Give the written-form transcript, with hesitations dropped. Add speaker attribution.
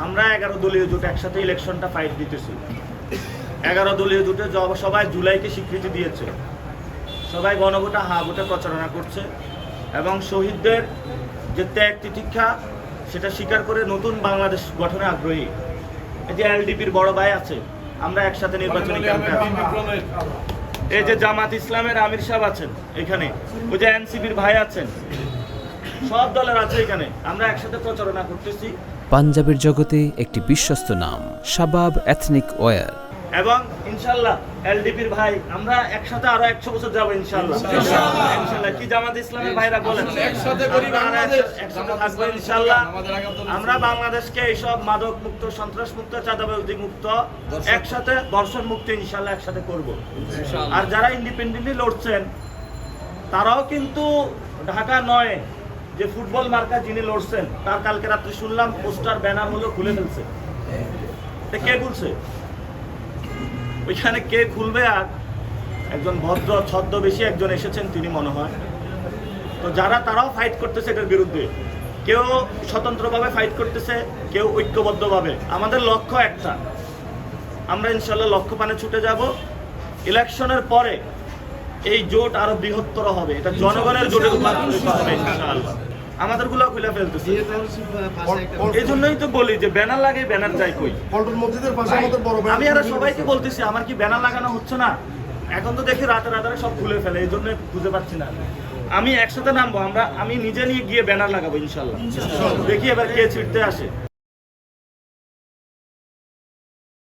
Speaker 1: আমরা 11 দলীয় জোট একসাথে ইলেকশনটা ফাইট দিতেছি। 11 দলীয় জোটে সবাই জুলাইকে স্বীকৃতি দিয়েছে, সবাই গণভোটে হা ভোটে প্রচারণা করছে এবং শহীদদের যে ত্যাগ তিতিক্ষা সেটা স্বীকার করে নতুন বাংলাদেশ গঠনে আগ্রহী। এই যে এলডিপির বড় ভাই আছে, আমরা একসাথে নির্বাচনী ক্যাম্পে আছি। এই যে জামাত ইসলামের আমির সাহেব আছেন এখানে, ওই যে এনসিপির ভাই আছেন, সব দলের আছে এখানে, আমরা একসাথে প্রচারণা করতেছি।
Speaker 2: পাঞ্জাবের জগতে একটি বিশ্বস্ত নাম শাবাব এথনিক ওয়্যার।
Speaker 1: এবং ইনশাল্লাহ এলডিপির ভাই আমরা একসাথে আরো 100 বছর যাবো ইনশাল্লাহ। ইনশাল্লাহ কি জামাত ইসলামের ভাইরা বলেন একসাথে থাকবো ইনশাল্লাহ। আমরা বাংলাদেশকে এইসব মাদক মুক্ত, সন্ত্রাস মুক্ত, চাঁদাবাজি মুক্ত, একসাথে ধর্ষণ মুক্ত ইনশাল্লাহ একসাথে করব। আর যারা ইন্ডিপেন্ডেন্টলি লড়ছেন তারাও কিন্তু ঢাকা নয় যে ফুটবল মার্কা যিনি লড়ছেন তার কালকে রাত্রে শুনলাম পোস্টার ব্যানার হলো খুলে ফেলছে। কে খুলছে? ওইখানে কে খুলবে? আর একজন ভদ্র ছদ্মবেশী একজন এসেছেন তিনি মনে হয়। তো যারা তারাও ফাইট করতেছে এটার বিরুদ্ধে, কেউ স্বতন্ত্রভাবে ফাইট করতেছে, কেউ ঐক্যবদ্ধভাবে। আমাদের লক্ষ্য একটা, আমরা ইনশাল্লাহ লক্ষ্য পানে ছুটে যাব। ইলেকশনের পরে এই জোট আরো বৃহত্তর হবে, এটা জনগণের জোটে রূপান্তরিত হবে ইনশাআল্লাহ। আমাদের গুলো খুলে ফেলতেছে। এই জন্যই তো বলি যে ব্যানার লাগে, ব্যানার চাই কই। আমি আর সবাইকে বলতেছি আমার কি ব্যানার লাগানো হচ্ছে না? এখন তো দেখি রাতে রাতে সব খুলে ফেলে, এই জন্য বুঝতে পারছি না। আমি একসাথে নামবো, আমি নিজে নিয়ে গিয়ে ব্যানার লাগাবো ইনশাল্লাহ। দেখি এবার কে ছিটতে আসে।